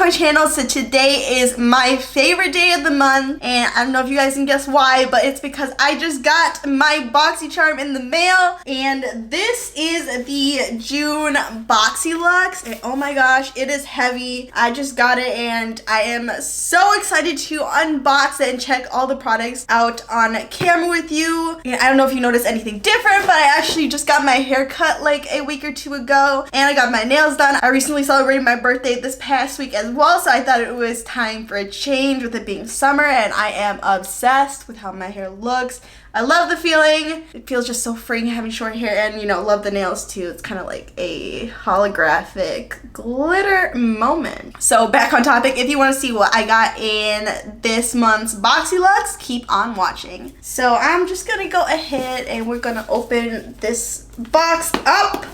to my channel. So today is my favorite day of the month, and I don't know if you guys can guess why, but it's because I just got my BoxyCharm in the mail, and this is the June Boxy Luxe, and oh my gosh, it is heavy. I just got it and I am so excited to unbox it and check all the products out on camera with you. And I don't know if you noticed anything different, but I actually just got my hair cut like a week or two ago, and I got my nails done. I recently celebrated my birthday this past week as well, so I thought it was time for a change with it being summer, and I am obsessed with how my hair looks. I love the feeling. It feels just so freeing having short hair, and you know, love the nails too. It's kind of like a holographic glitter moment. So back on topic, if you want to see what I got in this month's Boxy Luxe, keep on watching. So I'm just gonna go ahead and we're gonna open this box up.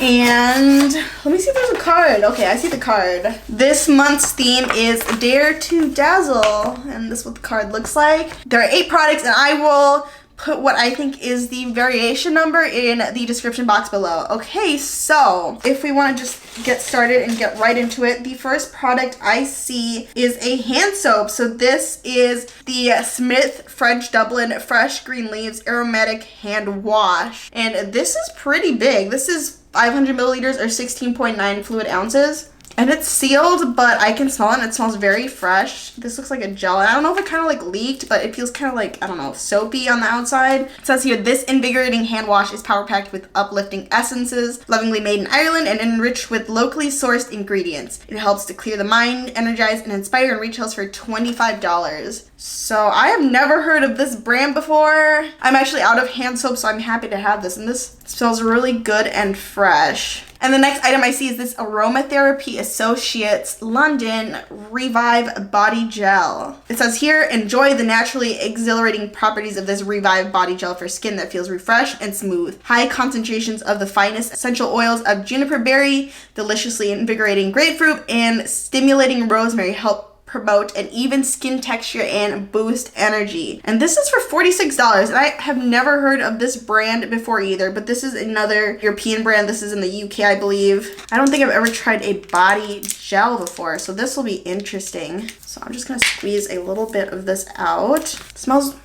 And let me see if there's a card. Okay, I see the card. This month's theme is Dare to Dazzle, and this is what the card looks like. There are 8 products, and I will put what I think is the variation number in the description box below. Okay, so if we want to just get started and get right into it, the first product I see is a hand soap. So this is the Smith French Dublin Fresh Green Leaves Aromatic Hand Wash, and this is pretty big. This is 500 milliliters or 16.9 fluid ounces. And it's sealed, but I can smell it, and it smells very fresh. This looks like a gel. I don't know if it kind of like leaked, but it feels kind of like, I don't know, soapy on the outside. It says here, this invigorating hand wash is power packed with uplifting essences, lovingly made in Ireland and enriched with locally sourced ingredients. It helps to clear the mind, energize, and inspire, and retails for $25. So I have never heard of this brand before. I'm actually out of hand soap, so I'm happy to have this, and this smells really good and fresh. And the next item I see is this Aromatherapy Associates London Revive Body Gel. It says here, enjoy the naturally exhilarating properties of this Revive Body Gel for skin that feels refreshed and smooth. High concentrations of the finest essential oils of juniper berry, deliciously invigorating grapefruit, and stimulating rosemary help promote an even skin texture and boost energy. And this is for $46, and I have never heard of this brand before either, but this is another European brand. This is in the UK, I believe. I don't think I've ever tried a body gel before, so this will be interesting. So I'm just gonna squeeze a little bit of this out. It smells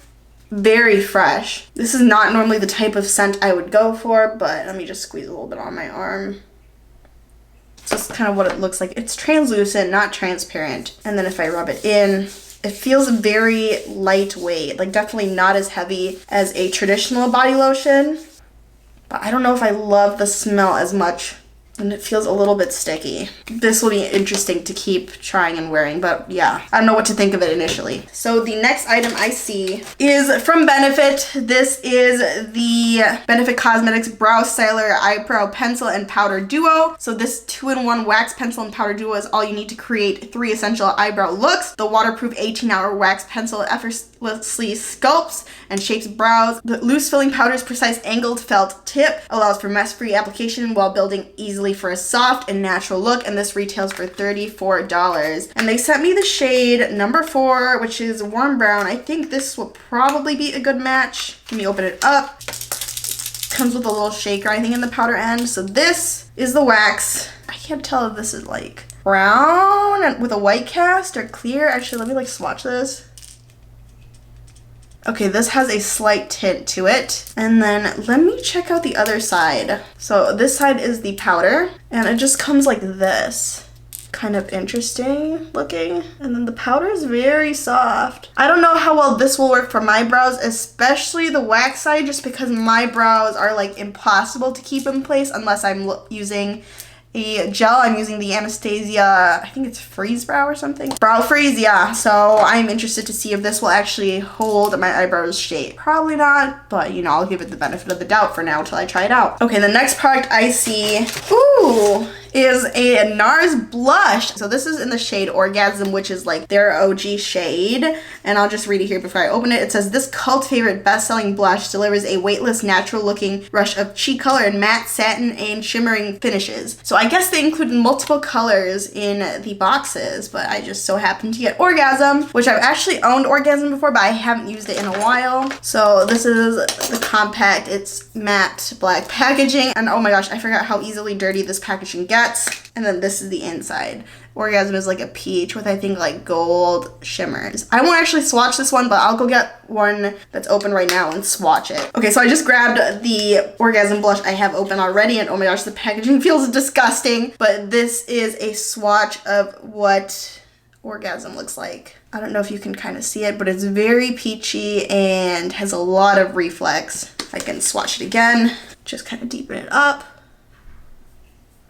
very fresh. This is not normally the type of scent I would go for, but let me just squeeze a little bit on my arm. Just kind of what it looks like. It's translucent, not transparent. And then if I rub it in, it feels very lightweight, like definitely not as heavy as a traditional body lotion. But I don't know if I love the smell as much, and it feels a little bit sticky. This will be interesting to keep trying and wearing, but yeah, I don't know what to think of it initially. So the next item I see is from Benefit. This is the Benefit Cosmetics Brow Styler Eyebrow Pencil and Powder Duo. So this 2-in-1 wax pencil and powder duo is all you need to create 3 essential eyebrow looks. The waterproof 18-hour wax pencil effortlessly sculpts and shapes brows. The loose filling powder's precise angled felt tip allows for mess-free application while building easily for a soft and natural look, and this retails for $34. And they sent me the shade number 4, which is warm brown. I think this will probably be a good match. Let me open it up. Comes with a little shaker, I think, in the powder end. So this is the wax. I can't tell if this is like brown and with a white cast or clear. Actually, let me like swatch this. Okay, this has a slight tint to it. And then let me check out the other side. So this side is the powder, and it just comes like this. Kind of interesting looking. And then the powder is very soft. I don't know how well this will work for my brows, especially the wax side, just because my brows are like impossible to keep in place unless I'm using a gel. I'm using the Anastasia, I think it's Freeze Brow or something. Brow Freeze, yeah. So I'm interested to see if this will actually hold my eyebrows shape. Probably not, but you know, I'll give it the benefit of the doubt for now until I try it out. Okay, the next product I see, ooh, is a Nars blush. So this is in the shade Orgasm, which is like their OG shade. And I'll just read it here before I open it. It says, this cult favorite best-selling blush delivers a weightless, natural-looking rush of cheek color and matte satin and shimmering finishes. So I guess they included multiple colors in the boxes, but I just so happened to get Orgasm, which I've actually owned Orgasm before, but I haven't used it in a while. So this is the compact. It's matte black packaging. And oh my gosh, I forgot how easily dirty this packaging gets. that. And then this is the inside. Orgasm is like a peach with, I think, like gold shimmers. I won't actually swatch this one, but I'll go get one that's open right now and swatch it. Okay, so I just grabbed the Orgasm blush I have open already, and oh my gosh, the packaging feels disgusting. But this is a swatch of what Orgasm looks like. I don't know if you can kind of see it, but it's very peachy and has a lot of reflex. I can swatch it again, just kind of deepen it up.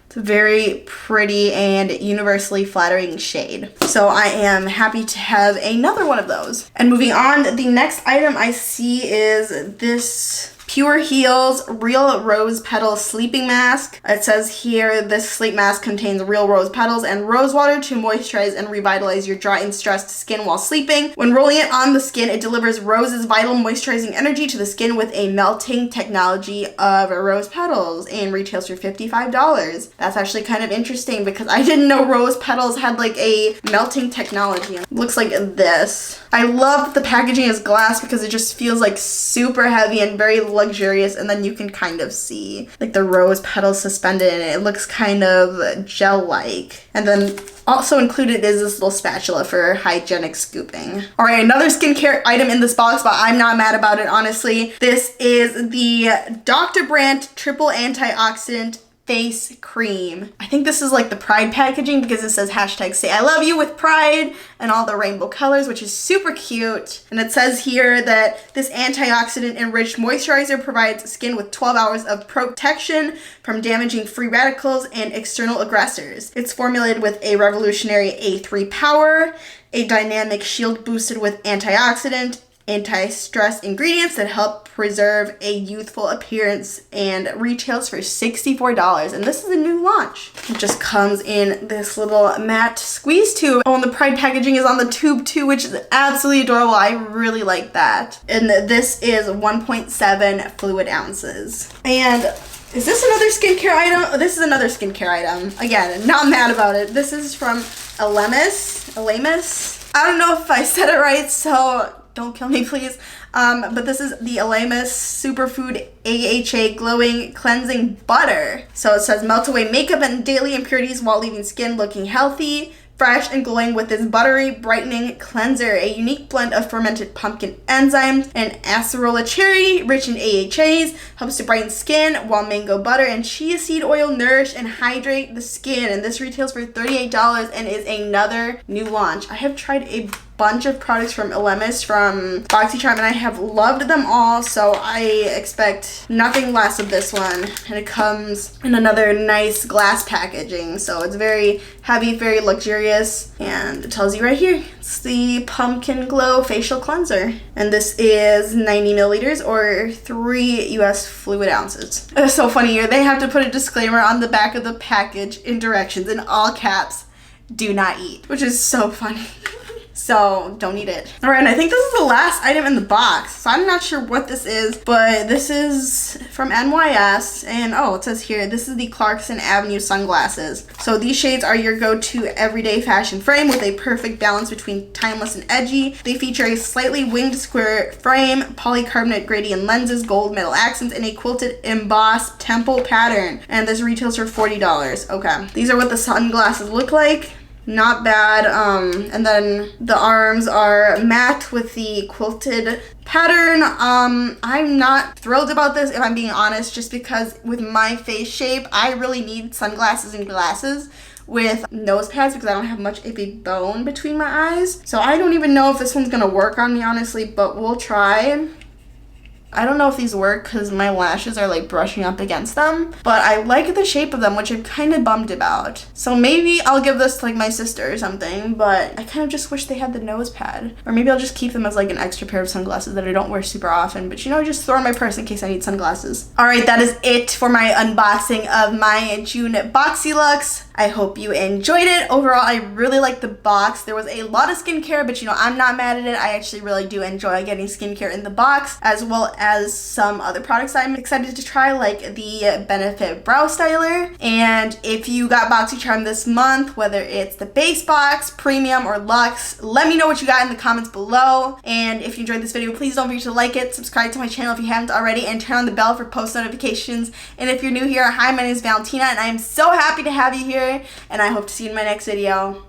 It's a very pretty and universally flattering shade. So I am happy to have another one of those. And moving on, the next item I see is this PureHeals Real Rose Petal Sleeping Mask. It says here, this sleep mask contains real rose petals and rose water to moisturize and revitalize your dry and stressed skin while sleeping. When rolling it on the skin, it delivers rose's vital moisturizing energy to the skin with a melting technology of rose petals, and retails for $55. That's actually kind of interesting because I didn't know rose petals had like a melting technology. It looks like this. I love that the packaging is glass because it just feels like super heavy and very luxurious, and then you can kind of see like the rose petals suspended in it. It looks kind of gel-like. And then also included is this little spatula for hygienic scooping. All right, another skincare item in this box, but I'm not mad about it, honestly. This is the Dr. Brandt Triple Antioxidant Face Cream. I think this is like the Pride packaging because it says hashtag say I love you with Pride and all the rainbow colors, which is super cute. And it says here that this antioxidant enriched moisturizer provides skin with 12 hours of protection from damaging free radicals and external aggressors. It's formulated with a revolutionary A3 power, a dynamic shield boosted with antioxidant, anti-stress ingredients that help preserve a youthful appearance, and retails for $64. And this is a new launch. It just comes in this little matte squeeze tube. Oh, and the Pride packaging is on the tube too, which is absolutely adorable. I really like that. And this is 1.7 fluid ounces. And is this another skincare item? Oh, this is another skincare item. Again, not mad about it. This is from Elemis. I don't know if I said it right, so don't kill me, please. But this is the Elemis Superfood AHA Glowing Cleansing Butter. So it says melt away makeup and daily impurities while leaving skin looking healthy, fresh, and glowing with this buttery brightening cleanser. A unique blend of fermented pumpkin enzymes and acerola cherry, rich in AHAs, helps to brighten skin, while mango butter and chia seed oil nourish and hydrate the skin. And this retails for $38 and is another new launch. I have tried a bunch of products from Elemis, from BoxyCharm, and I have loved them all, so I expect nothing less of this one. And it comes in another nice glass packaging, so it's very heavy, very luxurious, and it tells you right here, it's the Pumpkin Glow Facial Cleanser. And this is 90 milliliters or 3 US fluid ounces. It's so funny here, they have to put a disclaimer on the back of the package in directions in all caps, do not eat, which is so funny. So don't eat it. All right, and I think this is the last item in the box. So I'm not sure what this is, but this is from NYS. And oh, it says here, this is the Clarkson Avenue sunglasses. So these shades are your go-to everyday fashion frame with a perfect balance between timeless and edgy. They feature a slightly winged square frame, polycarbonate gradient lenses, gold metal accents, and a quilted embossed temple pattern. And this retails for $40. Okay, these are what the sunglasses look like. Not bad. And then the arms are matte with the quilted pattern. I'm not thrilled about this, if I'm being honest, just because with my face shape, I really need sunglasses and glasses with nose pads because I don't have much of a bone between my eyes. So I don't even know if this one's gonna work on me, honestly, but we'll try. I don't know if these work because my lashes are like brushing up against them, but I like the shape of them, which I'm kind of bummed about. So maybe I'll give this to like my sister or something, but I kind of just wish they had the nose pad. Or maybe I'll just keep them as like an extra pair of sunglasses that I don't wear super often, but you know, just throw in my purse in case I need sunglasses. All right, that is it for my unboxing of my June BoxyLuxe I hope you enjoyed it. Overall, I really like the box. There was a lot of skincare, but you know, I'm not mad at it. I actually really do enjoy getting skincare in the box, as well as some other products I'm excited to try, like the Benefit Brow Styler. And if you got BoxyCharm this month, whether it's the base box, premium, or luxe, let me know what you got in the comments below. And if you enjoyed this video, please don't forget to like it, subscribe to my channel if you haven't already, and turn on the bell for post notifications. And if you're new here, hi, my name is Valentina, and I am so happy to have you here, and I hope to see you in my next video.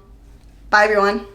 Bye, everyone.